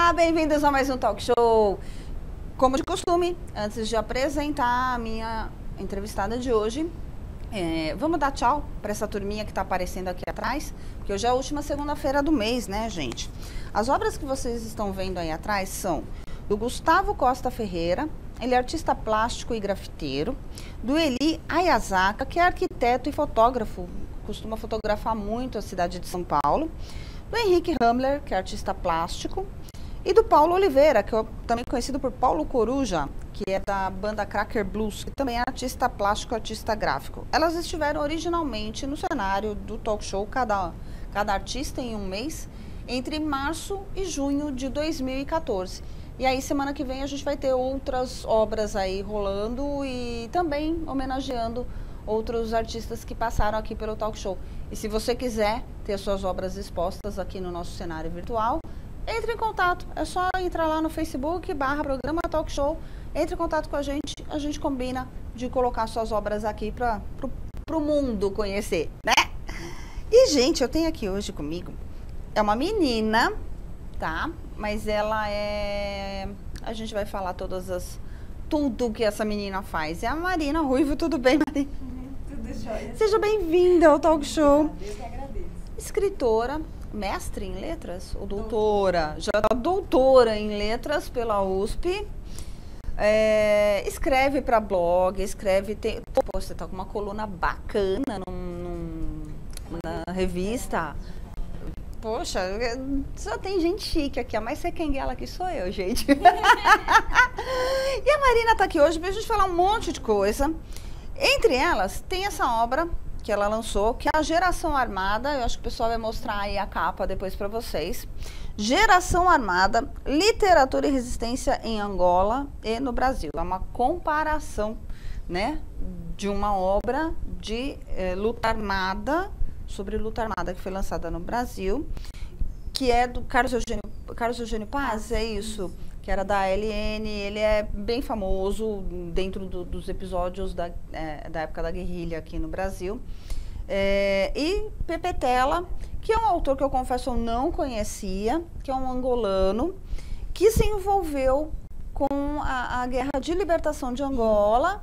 Olá, bem-vindos a mais um talk show. Como de costume, antes de apresentar a minha entrevistada de hoje, vamos dar tchau para essa turminha que está aparecendo aqui atrás, porque hoje é a última segunda-feira do mês, né, gente? As obras que vocês estão vendo aí atrás são do Gustavo Costa Ferreira, ele é artista plástico e grafiteiro, do Eli Ayazaka, que é arquiteto e fotógrafo, costuma fotografar muito a cidade de São Paulo, do Henrique Hamler, que é artista plástico, e do Paulo Oliveira, que é também conhecido por Paulo Coruja, que é da banda Cracker Blues, que também é artista plástico, artista gráfico. Elas estiveram originalmente no cenário do talk show, cada artista em um mês, entre março e junho de 2014. E aí, semana que vem, a gente vai ter outras obras aí rolando e também homenageando outros artistas que passaram aqui pelo talk show. E se você quiser ter suas obras expostas aqui no nosso cenário virtual, entre em contato. É só entrar lá no Facebook, /programa talk show, entre em contato com a gente combina de colocar suas obras aqui para o mundo conhecer, né? E, gente, eu tenho aqui hoje comigo, é uma menina, tá? Mas ela é... A gente vai falar tudo que essa menina faz. É a Marina Ruivo. Tudo bem, Marina? Tudo jóia. Seja bem-vinda ao talk show. Eu que agradeço. Escritora, mestre em letras? Ou doutora? Já tá doutora em letras pela USP. Escreve para blog, Pô, você tá com uma coluna bacana na revista. Poxa, só tem gente chique aqui, a mais sequenguela aqui sou eu, gente. E a Marina tá aqui hoje pra gente falar um monte de coisa. Entre elas, tem essa obra que ela lançou, que é a Geração Armada. Eu acho que o pessoal vai mostrar aí a capa depois pra vocês. Geração Armada, Literatura e Resistência em Angola e no Brasil. É uma comparação, né, de uma obra de luta armada, sobre luta armada, que foi lançada no Brasil, que é do Carlos Eugênio Paz, é isso, que era da ALN. Ele é bem famoso dentro dos episódios da época da guerrilha aqui no Brasil. E Pepe Tela, que é um autor que eu confesso eu não conhecia, que é um angolano, que se envolveu com a guerra de libertação de Angola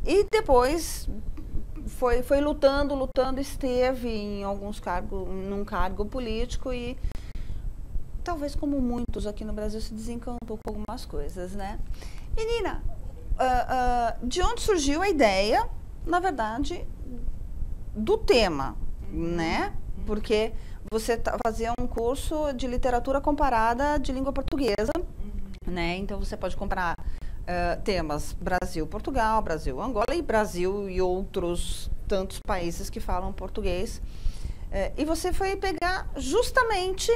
e depois foi lutando, esteve em num cargo político e talvez como muitos aqui no Brasil se desencantou com algumas coisas, né? Menina, de onde surgiu a ideia, na verdade, do tema, né? Porque você fazia um curso de literatura comparada de língua portuguesa, né? Então você pode comparar temas Brasil-Portugal, Brasil-Angola e Brasil e outros tantos países que falam português. E você foi pegar justamente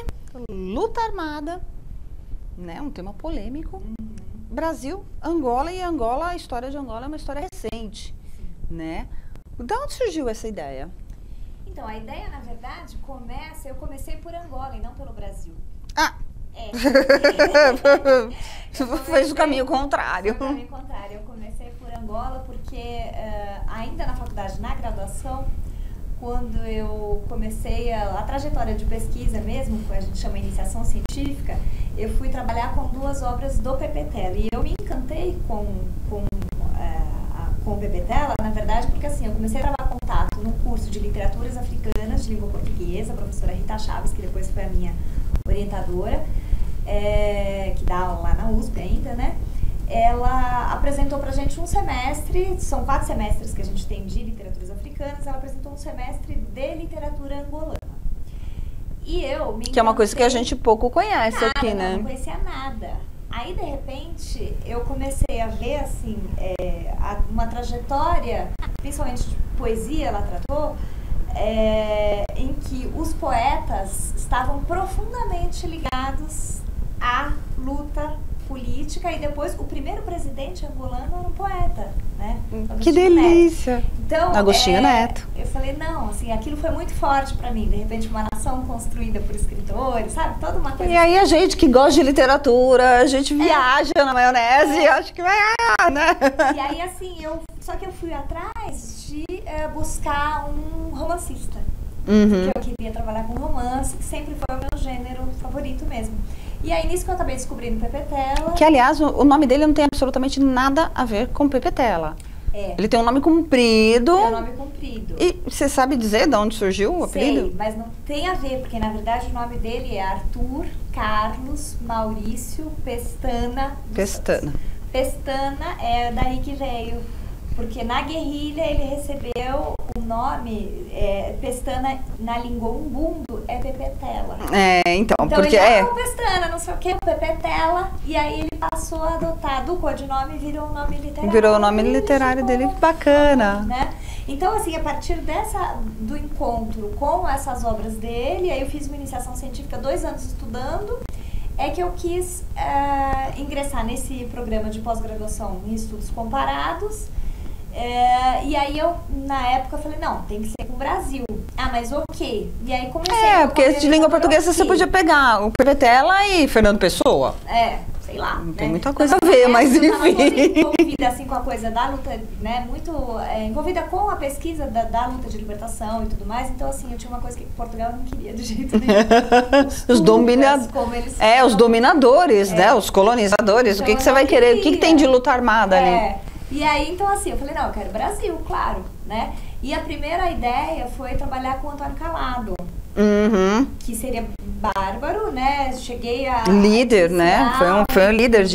luta armada, né? Um tema polêmico. Brasil, Angola, e Angola, a história de Angola é uma história recente, né? De onde surgiu essa ideia? Então, a ideia, na verdade, eu comecei por Angola e não pelo Brasil. Ah! Fez o caminho contrário. Foi o caminho contrário. Eu comecei por Angola porque ainda na faculdade, na graduação, quando eu comecei a trajetória de pesquisa mesmo, que a gente chama iniciação científica, eu fui trabalhar com 2 obras do Pepe Tela. E eu me encantei com o Pepe Tela, na verdade, porque assim, eu comecei a travar contato no curso de literaturas africanas de língua portuguesa, a professora Rita Chaves, que depois foi a minha orientadora, que dá aula lá na USP ainda, né? Ela apresentou pra gente um semestre, são 4 semestres que a gente tem de literaturas africanas, ela apresentou um semestre de literatura angolana. E eu me encantei, que é uma coisa que a gente pouco conhece aqui, né? Eu não conhecia nada. Aí, de repente, eu comecei a ver, assim, uma trajetória, principalmente de poesia, ela tratou, em que os poetas estavam profundamente ligados à luta política, e depois o primeiro presidente angolano era um poeta, né? Que delícia! Neto. Então, Agostinho Neto. Eu falei, não, assim, aquilo foi muito forte pra mim, de repente uma nação construída por escritores, sabe? Toda uma coisa. E aí a gente que gosta de literatura, a gente viaja na maionese, acho que vai, né? E aí, assim, só que eu fui atrás de buscar um romancista. Que eu queria trabalhar com romance, que sempre foi o meu gênero favorito mesmo. E aí, nisso que eu acabei descobrindo Pepe Tela. Que, aliás, o nome dele não tem absolutamente nada a ver com Pepe Tela. Ele tem um nome comprido. Tem um nome comprido. E você sabe dizer de onde surgiu o apelido? Sei, mas não tem a ver, porque na verdade o nome dele é Arthur Carlos Maurício Pestana. Pestana é daí que veio. Porque na guerrilha ele recebeu o nome, Pestana na língua umbundo é Pepe Tela. Então ele porque Pestana, não sei o que, Pepe Tela, e aí ele passou a adotar do codinome e virou o nome literário. Virou o nome literário dele, que bacana. Né? Então, assim, a partir do encontro com essas obras dele, aí eu fiz uma iniciação científica 2 anos estudando, é que eu quis ingressar nesse programa de pós-graduação em estudos comparados. E aí eu, na época, falei, não, tem que ser com o Brasil. Ah, mas o quê? E aí comecei porque de língua portuguesa você podia pegar o Pepe Tela e Fernando Pessoa. Sei lá. Não tem muita coisa a ver, mas enfim. Eu estava envolvida assim, com a coisa da luta, né, muito envolvida com a pesquisa da luta de libertação e tudo mais. Então, assim, eu tinha uma coisa que Portugal não queria de jeito nenhum. Os dominadores, né, os colonizadores. Então, o que você vai querer? O que tem de luta armada ali? E aí, então assim, eu falei, não, eu quero Brasil, claro, né? E a primeira ideia foi trabalhar com o Antônio Calado, que seria bárbaro, né? Cheguei a... Líder, né? Foi um líder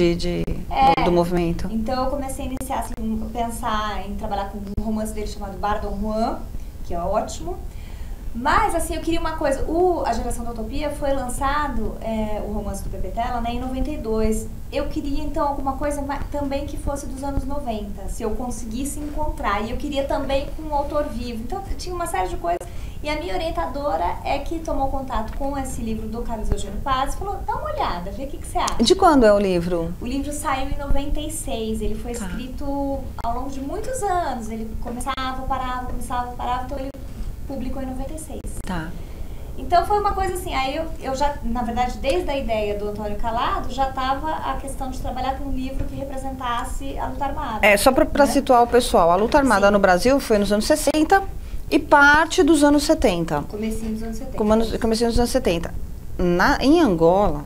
do movimento. Então eu comecei a iniciar, assim, pensar em trabalhar com um romance dele chamado Bar Don Juan, que é ótimo. Mas, assim, eu queria uma coisa, A Geração da Utopia foi lançado, o romance do Pepe Tela, né, em 92. Eu queria, então, alguma coisa também que fosse dos anos 90, se eu conseguisse encontrar. E eu queria também com um autor vivo. Então, tinha uma série de coisas. E a minha orientadora é que tomou contato com esse livro do Carlos Eugênio Paz e falou, dá uma olhada, vê o que você acha. De quando é o livro? O livro saiu em 96, ele foi escrito ao longo de muitos anos. Ele começava, parava, então ele publicou em 96. Então foi uma coisa assim, aí eu já, na verdade, desde a ideia do Antônio Calado, já estava a questão de trabalhar com um livro que representasse a luta armada. Só para situar o pessoal, a luta armada no Brasil foi nos anos 60 e parte dos anos 70. Comecinho dos anos 70. Comecinho dos anos 70. Em Angola,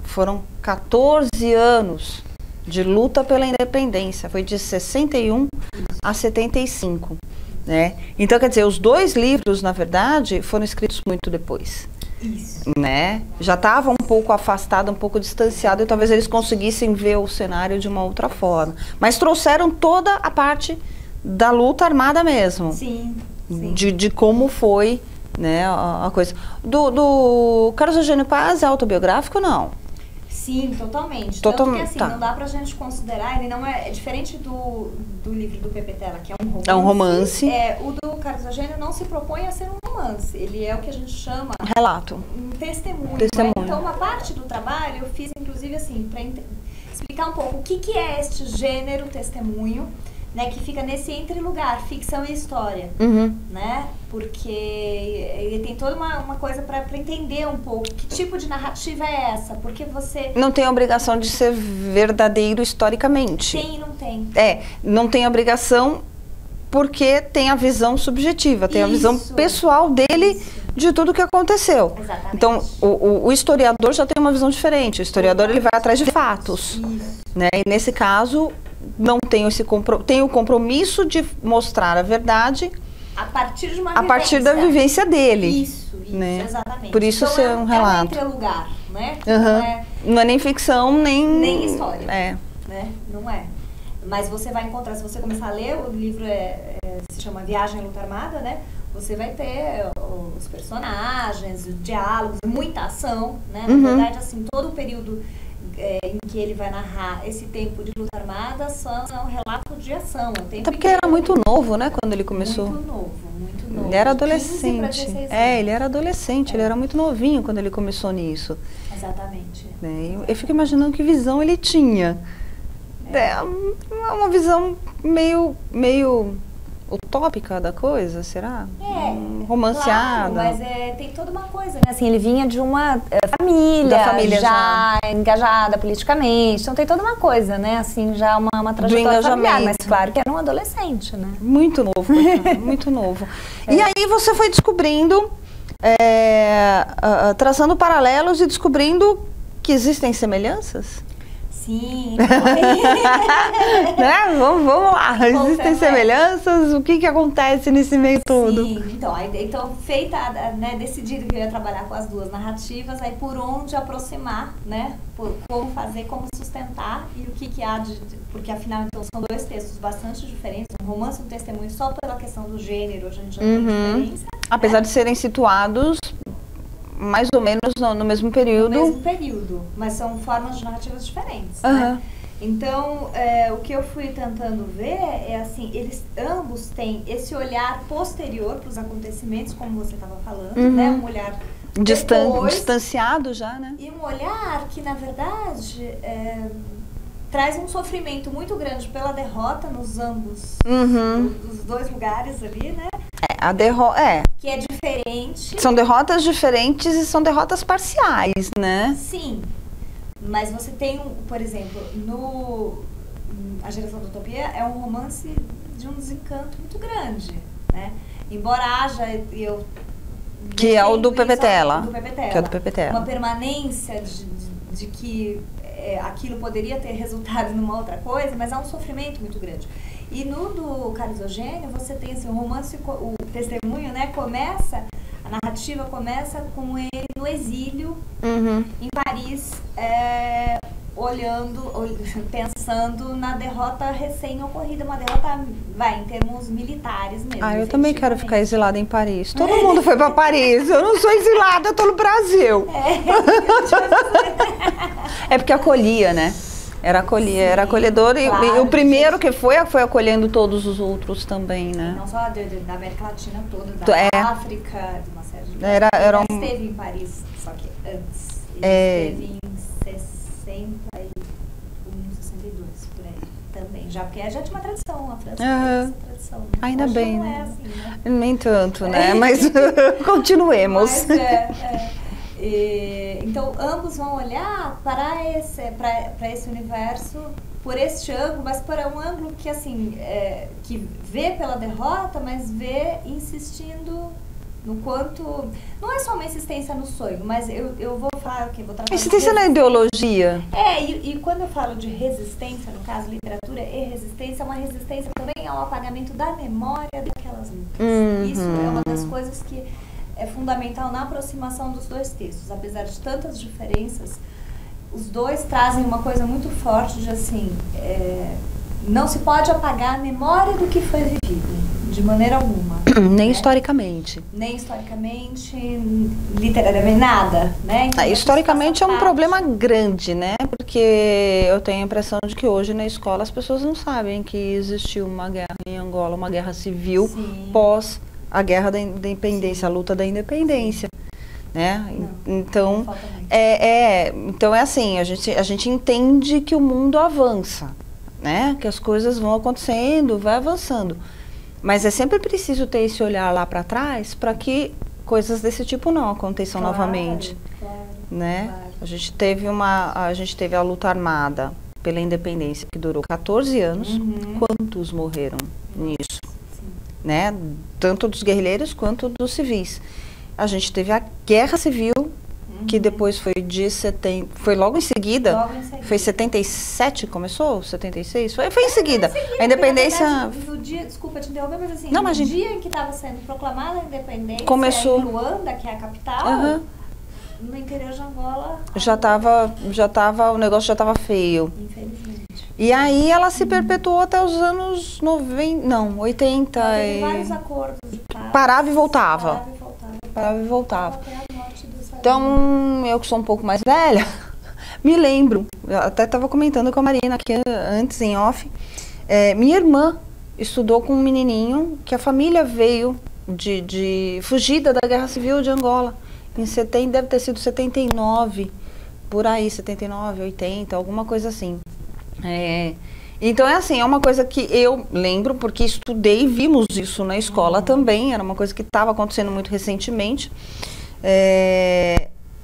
foram 14 anos de luta pela independência, foi de 61 a 75. Né? Então, quer dizer, os 2 livros, na verdade, foram escritos muito depois. Isso. Né? Já estava um pouco afastado, um pouco distanciado, e talvez eles conseguissem ver o cenário de uma outra forma. Mas trouxeram toda a parte da luta armada mesmo. Sim. De como foi, né, a coisa. Do Carlos Eugênio Paz é autobiográfico, não? Sim, totalmente. Tanto que assim, não dá pra gente considerar, ele não é diferente do livro do Pepe Tela, que é um romance. É um romance. O do Carlos Eugênio não se propõe a ser um romance, ele é o que a gente chama... Relato. Um testemunho. Então, uma parte do trabalho eu fiz, inclusive, assim, pra explicar um pouco o que é este gênero testemunho, né, que fica nesse entre-lugar, ficção e história, né? Porque ele tem toda uma coisa para entender um pouco que tipo de narrativa é essa, porque você... Não tem a obrigação de ser verdadeiro historicamente. Tem e não tem. Não tem obrigação porque tem a visão subjetiva, tem a visão pessoal dele de tudo que aconteceu. Exatamente. Então, o historiador já tem uma visão diferente, o historiador ele vai atrás de fatos, né? E nesse caso... não tenho tem o compromisso de mostrar a verdade a partir de uma a partir da vivência dele. Isso, né? Exatamente. Por isso então, ser um relato. É um lugar, né? Não é nem ficção, nem história. Né? Não é. Mas você vai encontrar, se você começar a ler, o livro se chama Viagem à Luta Armada, né? Você vai ter os personagens, os diálogos, muita ação, né? Na verdade, assim, todo o período em que ele vai narrar esse tempo de luta armada é um relato de ação. Até porque ele era muito novo, né, quando ele começou. Muito novo. Ele era adolescente. Ele era adolescente, ele era muito novinho quando ele começou nisso. Exatamente. Eu fico imaginando que visão ele tinha. Uma visão meio utópica da coisa, será? Romanceada. Claro, mas tem toda uma coisa, né? Assim, ele vinha de uma família já engajada politicamente, então tem toda uma coisa, né? Assim, já uma trajetória familiar, mas claro que era um adolescente, né? Muito novo, coitado, muito novo. E aí você foi descobrindo, traçando paralelos e descobrindo que existem semelhanças? Sim. Né? Vamos lá, existem semelhanças, o que acontece nesse meio todo? Sim, então feita, né, decidido que eu ia trabalhar com as duas narrativas, aí por onde aproximar, né, como fazer, como sustentar e o que há porque afinal então são dois textos bastante diferentes, um romance e um testemunho só pela questão do gênero, a gente já tem diferença. Apesar de serem situados mais ou menos no mesmo período. No mesmo período, mas são formas de narrativas diferentes, né? Então, o que eu fui tentando ver é assim, eles ambos têm esse olhar posterior para os acontecimentos, como você estava falando, né? Um olhar distanciado já, né? E um olhar que, na verdade, traz um sofrimento muito grande pela derrota nos ambos, dos dois lugares ali, né? A derrota que é diferente. São derrotas diferentes e são derrotas parciais, né? Sim, mas você tem, por exemplo, A Geração da Utopia é um romance de um desencanto muito grande, né? Embora haja, que é o do Pepe Tela. Que é do Pepe Tela. Uma permanência de que aquilo poderia ter resultado numa outra coisa, mas há um sofrimento muito grande. E no do Carlos Eugênio, você tem assim, o romance, o testemunho, né, a narrativa começa com ele no exílio, em Paris, pensando na derrota recém-ocorrida, uma derrota, em termos militares mesmo. Eu também quero ficar exilada em Paris. Todo mundo foi para Paris, eu não sou exilada, eu tô no Brasil. É porque acolhia, né? Era acolhedor, claro, e o primeiro que foi acolhendo todos os outros também, né? Não só da América Latina toda, da África, de uma série de coisas. Ele esteve em Paris, só que antes. Ele esteve em 61, 62, por aí, também. Já, porque já tinha uma tradição, a França tem essa tradição. Né? Ainda hoje bem, não né? É assim, né? Nem tanto, né? Mas continuemos. Mas então, ambos vão olhar para esse universo por este ângulo, mas por um ângulo que, assim, que vê pela derrota, mas vê insistindo no quanto... Não é só uma insistência no sonho, mas eu vou falar... vou tratar insistência na ideologia. E quando eu falo de resistência, no caso, literatura e resistência, é uma resistência também ao apagamento da memória daquelas lutas. Isso é uma das coisas que é fundamental na aproximação dos dois textos. Apesar de tantas diferenças, os dois trazem uma coisa muito forte de assim, não se pode apagar a memória do que foi vivido, de maneira alguma. Nem historicamente. Nem historicamente, literariamente, nada, né? Então, historicamente é um problema grande, né? Porque eu tenho a impressão de que hoje na escola as pessoas não sabem que existiu uma guerra em Angola, uma guerra civil pós a guerra da independência, a luta da independência, né? Então, então é assim, a gente entende que o mundo avança, né? Que as coisas vão acontecendo, vai avançando. Mas é sempre preciso ter esse olhar lá para trás para que coisas desse tipo não aconteçam novamente, né? A gente teve a luta armada pela independência que durou 14 anos. Quantos morreram nisso? Né? Tanto dos guerrilheiros quanto dos civis. A gente teve a Guerra Civil, que depois foi foi logo em seguida. Foi 77 começou? 76? Foi em seguida. A independência... Desculpa te interromper, mas assim, no dia em que estava sendo proclamada a independência, começou... em Luanda, que é a capital, no interior de Angola... o negócio já estava feio. Infelizmente. E aí ela se perpetuou até os anos 80. Teve vários acordos de paz. Parava e voltava. Então, eu que sou um pouco mais velha, me lembro, eu até estava comentando com a Marina aqui antes, em off, minha irmã estudou com um menininho que a família veio de fugida da Guerra Civil de Angola, deve ter sido 79, por aí, 79, 80, alguma coisa assim. Então é assim, é uma coisa que eu lembro porque estudei e vimos isso na escola também, era uma coisa que estava acontecendo muito recentemente.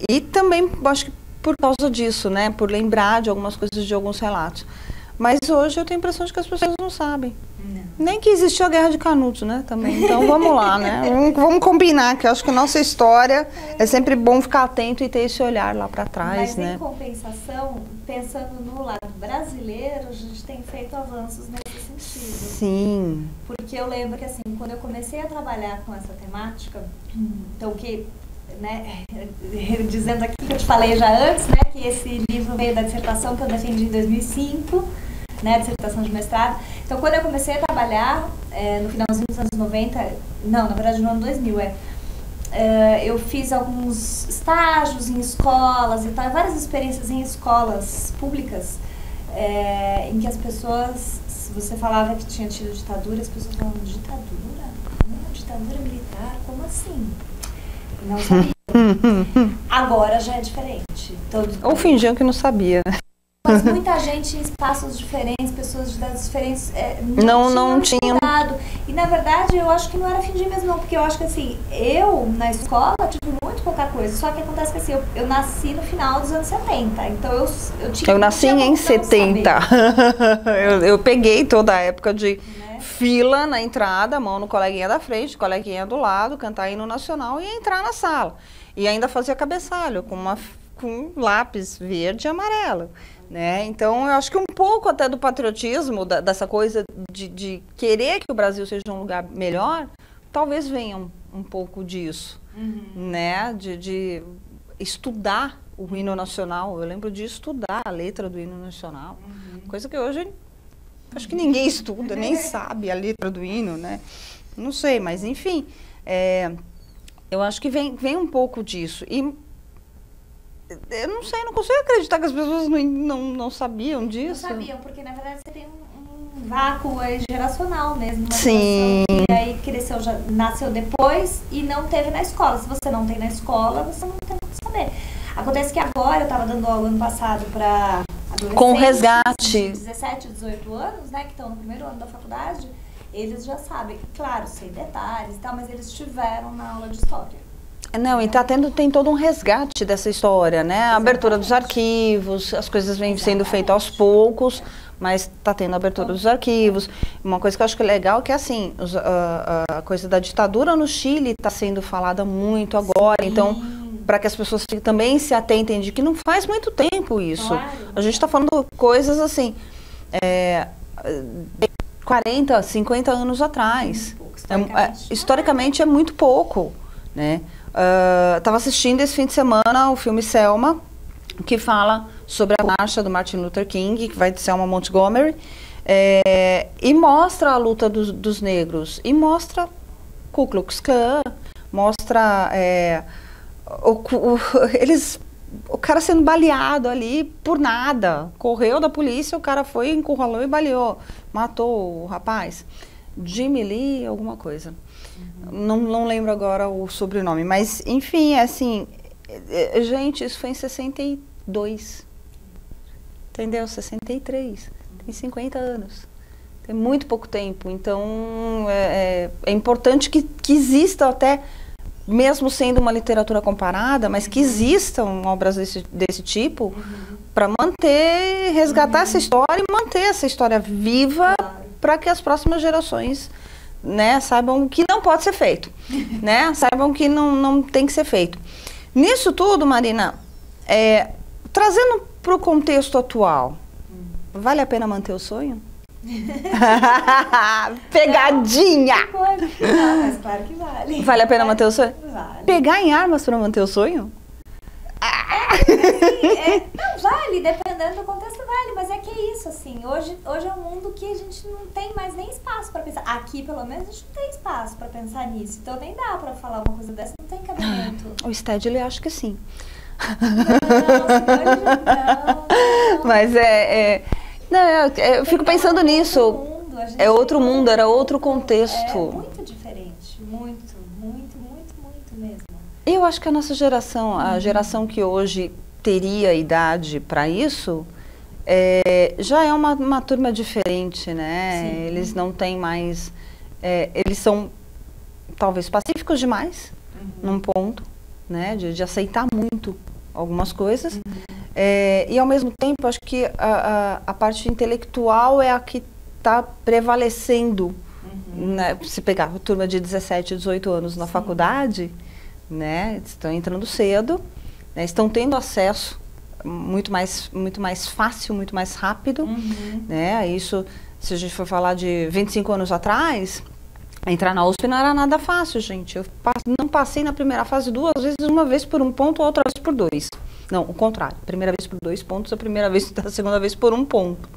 E também, acho que por causa disso, né, por lembrar de algumas coisas, de alguns relatos. Mas hoje eu tenho a impressão de que as pessoas não sabem. Não. Nem que existiu a Guerra de Canudos, né, também. Então vamos lá, né? Vamos combinar, que eu acho que a nossa história é sempre bom ficar atento e ter esse olhar lá para trás, mas, né? Mas em compensação, pensando no lado brasileiro, a gente tem feito avanços nesse sentido. Sim. Porque eu lembro que, assim, quando eu comecei a trabalhar com essa temática, então que, né, dizendo aqui que eu te falei já antes, né, que esse livro veio da dissertação que eu defendi em 2005, né, dissertação de mestrado. Então, quando eu comecei a trabalhar, no finalzinho dos anos 90, não, na verdade no ano 2000, eu fiz alguns estágios em escolas e tal, várias experiências em escolas públicas, em que as pessoas, se você falava que tinha tido ditadura, as pessoas falavam, ditadura? Não, ditadura militar? Como assim? E não sabiam. Agora já é diferente. Ou fingiam que não sabia. Mas muita gente em espaços diferentes, pessoas de idades diferentes, não tinham. E na verdade eu acho que não era fingir mesmo não, porque eu acho que assim, eu na escola tive muito pouca coisa, só que acontece que assim, eu nasci no final dos anos 70, então eu nasci em 70. eu peguei toda a época de fila na entrada, mão no coleguinha da frente, coleguinha do lado, cantar hino nacional e entrar na sala. E ainda fazia cabeçalho com lápis verde e amarelo. Né? Então, eu acho que um pouco até do patriotismo, dessa coisa de querer que o Brasil seja um lugar melhor, talvez venha um pouco disso, né? De estudar o hino nacional. Eu lembro de estudar a letra do hino nacional, coisa que hoje acho que ninguém estuda, nem sabe a letra do hino, né? Não sei, mas enfim, eu acho que vem um pouco disso. E eu não sei, não consigo acreditar que as pessoas não sabiam disso. Não sabiam, porque na verdade você tem um vácuo geracional mesmo. Sim. E aí cresceu, já nasceu depois e não teve na escola. Se você não tem na escola, você não tem como saber. Acontece que agora, eu estava dando aula ano passado para adolescentes. Com resgate. De 17, 18 anos, né, que estão no primeiro ano da faculdade, eles já sabem, claro, sem detalhes e tal, mas eles estiveram na aula de história. Não, e tem todo um resgate dessa história, né? A abertura dos arquivos, as coisas vêm sendo feitas aos poucos, mas está tendo a abertura dos arquivos. Uma coisa que eu acho que é legal é que, assim, a coisa da ditadura no Chile está sendo falada muito agora, então, para que as pessoas também se atentem de que não faz muito tempo isso. Claro. A gente está falando coisas, assim, 40, 50 anos atrás. Historicamente é muito pouco, né? Estava assistindo esse fim de semana o filme Selma, que fala sobre a marcha do Martin Luther King, que vai de Selma Montgomery, e mostra a luta dos negros, e mostra Ku Klux Klan, mostra o cara sendo baleado ali por nada, correu da polícia, o cara foi, encurralou e baleou, matou o rapaz, Jimmy Lee, alguma coisa. Não lembro agora o sobrenome, mas enfim, assim, gente, isso foi em 62, entendeu? 63, tem 50 anos, tem muito pouco tempo, então é importante que exista até, mesmo sendo uma literatura comparada, mas que existam obras desse tipo, para resgatar essa história e manter essa história viva, para que as próximas gerações, né, saibam que não pode ser feito, né, saibam que não tem que ser feito. Nisso tudo, Marina, trazendo para o contexto atual, vale a pena manter o sonho? Pegadinha! Não, mas claro que vale. Vale a pena manter o sonho? Vale. Pegar em armas para manter o sonho? Não, vale, dependendo do contexto vale, mas é que é isso, assim, hoje é um mundo que a gente não tem mais nem espaço para pensar, aqui pelo menos a gente não tem espaço para pensar nisso, então nem dá para falar uma coisa dessa, não tem cabimento. O Stedley acho que sim. Não. Mas eu fico pensando nisso, outro mundo, era outro contexto. É muito diferente, muito mesmo. Eu acho que a nossa geração, a geração que hoje teria idade para isso, já é uma turma diferente, né? Sim. Eles não têm mais... eles são talvez pacíficos demais, num ponto, né? De aceitar muito algumas coisas. E ao mesmo tempo, acho que a parte intelectual é a que está prevalecendo né, se pegar a turma de 17, 18 anos na faculdade, né, estão entrando cedo, né, estão tendo acesso muito mais fácil, muito mais rápido, né, isso, se a gente for falar de 25 anos atrás, entrar na USP não era nada fácil, gente. Eu não passei na primeira fase 2 vezes, uma vez por 1 ponto, outra vez por 2. Não, o contrário. Primeira vez por 2 pontos, a segunda vez por 1 ponto.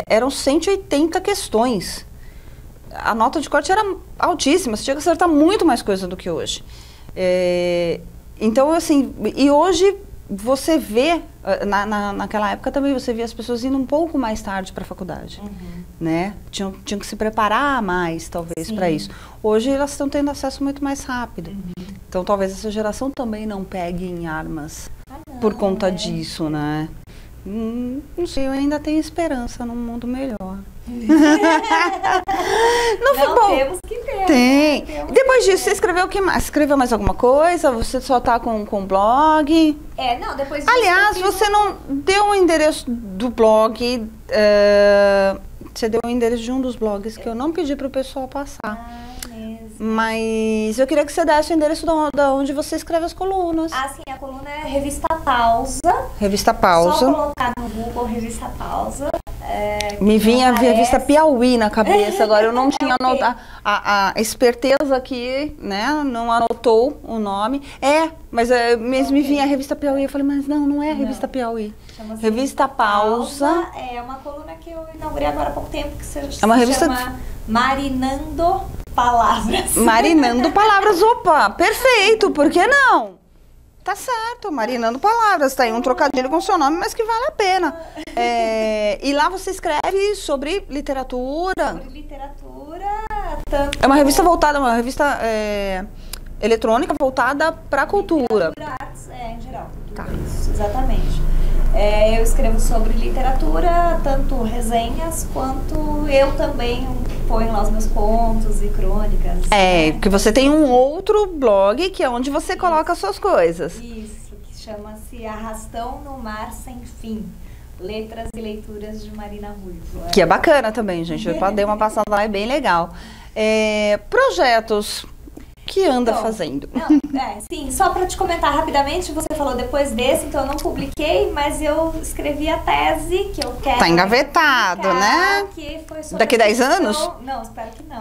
Eram 180 questões. A nota de corte era altíssima, você tinha que acertar muito mais coisa do que hoje. Então, assim, e hoje você vê, naquela época também você via as pessoas indo um pouco mais tarde para a faculdade, né? Tinham que se preparar mais, talvez, para isso. Hoje elas estão tendo acesso muito mais rápido. Então, talvez essa geração também não pegue em armas por conta disso, né? Não sei, eu ainda tenho esperança num mundo melhor. Não, temos que ter. Tem. Depois disso, você escreveu o que mais? Escreveu mais alguma coisa? Você só tá com blog? Não, depois disso. Aliás, você não deu o endereço do blog. Você deu o endereço de um dos blogs que eu não pedi pro pessoal passar. Mas eu queria que você desse o endereço de onde você escreve as colunas. Sim, a coluna é Revista Pausa. Revista Pausa. Só colocar no Google Revista Pausa. Me vinha a Revista Piauí na cabeça, agora eu não tinha anotado. A esperteza aqui, né, não anotou o nome. Mas me vinha a Revista Piauí. Eu falei, mas não é a Revista Piauí. Revista Pausa. É uma coluna que eu inaugurei agora há pouco tempo, que se uma revista chama Marinando Palavras. Marinando Palavras, opa, perfeito, por que não? Tá certo, Marinando Palavras, tá aí um trocadilho com o seu nome, mas que vale a pena. E lá você escreve sobre literatura. Sobre literatura, tanto... É uma revista voltada, uma revista eletrônica voltada para a cultura. Artes, em geral. Tá. Isso, exatamente. Eu escrevo sobre literatura, tanto resenhas, quanto eu também ponho lá os meus contos e crônicas. Porque você tem um outro blog que é onde você coloca as suas coisas. Isso, que chama-se Arrastão no Mar Sem Fim. Letras e leituras de Marina Ruivo. Que é bacana também, gente. Eu dei uma passada lá, é bem legal. Projetos que anda fazendo. Sim, só para te comentar rapidamente, você falou depois desse, então eu não publiquei, mas eu escrevi a tese que eu quero. Tá engavetado, né? Que foi sobre daqui 10 anos? Não, espero que não.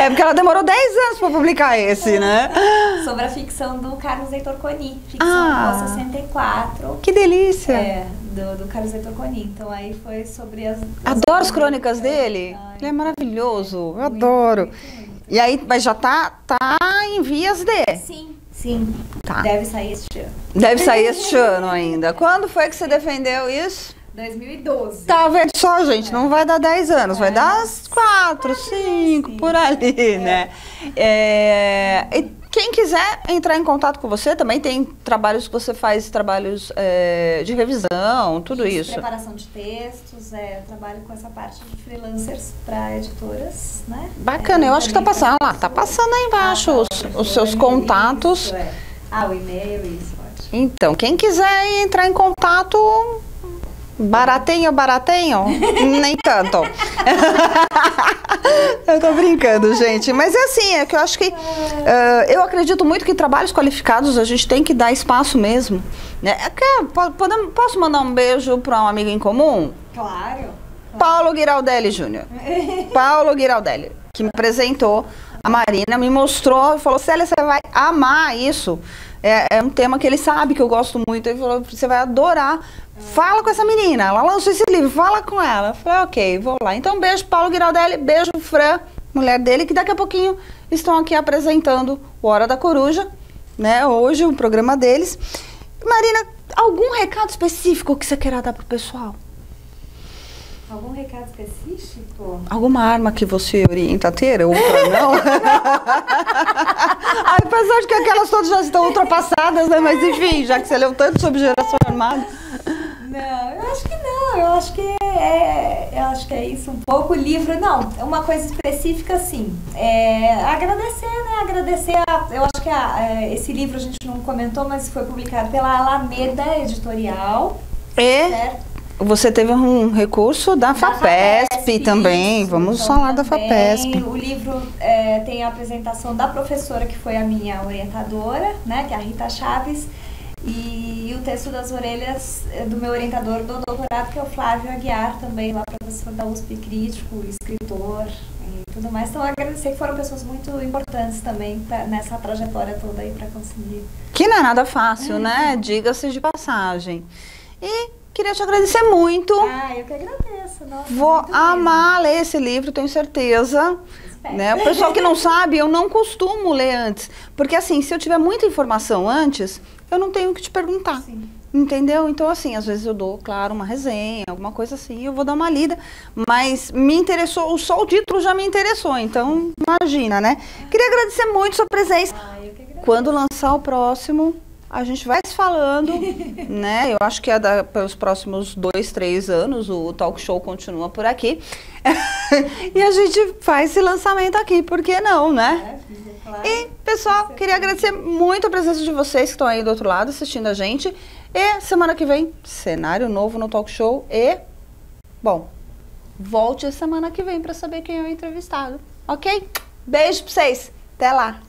Porque ela demorou 10 anos para publicar esse, né? Sobre a ficção do Carlos Heitor Coni, ficção 64. Que delícia! Do Carlos Heitor Coni. Então aí foi sobre as adoro as crônicas dele. Ele é maravilhoso, eu adoro. E aí, mas já tá em vias de? Sim. Tá. Deve sair este ano. Deve sair este ano ainda. Quando foi que você defendeu isso? 2012. Tá vendo só, gente? Não vai dar 10 anos, vai dar 4, 5, por ali, né? E quem quiser entrar em contato com você, também tem trabalhos que você faz, trabalhos de revisão, tudo isso. Preparação de textos, eu trabalho com essa parte de freelancers para editoras, né? Bacana, eu acho que tá passando lá, tá passando aí embaixo os seus contatos. Isso, o e-mail, isso, ótimo. Então, quem quiser entrar em contato... Baratinho, nem tanto. Eu tô brincando, gente. Mas é assim, é que eu acho que... eu acredito muito que trabalhos qualificados a gente tem que dar espaço mesmo. Né? Posso mandar um beijo para um amigo em comum? Claro. Paulo Giraldelli Júnior. Paulo Giraldelli, que me apresentou a Marina, me mostrou e falou, Célia, você vai amar isso. É um tema que ele sabe que eu gosto muito. Ele falou, você vai adorar. Fala com essa menina. Ela lançou esse livro, fala com ela. Eu falei, ok, vou lá. Então, beijo, Paulo Giraldelli, beijo, Fran, mulher dele, que daqui a pouquinho estão aqui apresentando o Hora da Coruja, né? Hoje, o programa deles. Marina, algum recado específico que você queira dar pro pessoal? Algum recado específico? Alguma arma que você orienta a ter? Outra não? Apesar de que aquelas todas já estão ultrapassadas, né? Mas enfim, já que você leu tanto sobre geração armada. Não, eu acho que não. Eu acho que é isso um pouco. O livro, não. Uma coisa específica, sim. Agradecer, né? Eu acho que esse livro a gente não comentou, mas foi publicado pela Alameda Editorial. Certo? Você teve um recurso da FAPESP também, isso. vamos Então, falar da também, FAPESP. O livro tem a apresentação da professora que foi a minha orientadora, né, que é a Rita Chaves, e o texto das orelhas do meu orientador do doutorado, que é o Flávio Aguiar, também lá professor da USP, crítico, escritor e tudo mais. Então, agradecer que foram pessoas muito importantes também nessa trajetória toda aí para conseguir. Que não é nada fácil, né? Diga-se de passagem. E queria te agradecer muito. Eu que agradeço. Nossa, vou amar ler esse livro, tenho certeza. Né? O pessoal que não sabe, eu não costumo ler antes. Porque assim, se eu tiver muita informação antes, eu não tenho o que te perguntar. Sim. Entendeu? Então, assim, às vezes eu dou, claro, uma resenha, alguma coisa assim, eu vou dar uma lida. Mas me interessou, só o título já me interessou. Então, imagina, né? Queria agradecer muito a sua presença. Eu que agradeço. Quando lançar o próximo, a gente vai se falando, né? Eu acho que pelos próximos 2, 3 anos, o talk show continua por aqui. E a gente faz esse lançamento aqui, por que não, né? Claro. E, pessoal, queria agradecer muito a presença de vocês que estão aí do outro lado assistindo a gente. E semana que vem, cenário novo no talk show. E, bom, volte a semana que vem para saber quem é o entrevistado, ok? Beijo pra vocês. Até lá.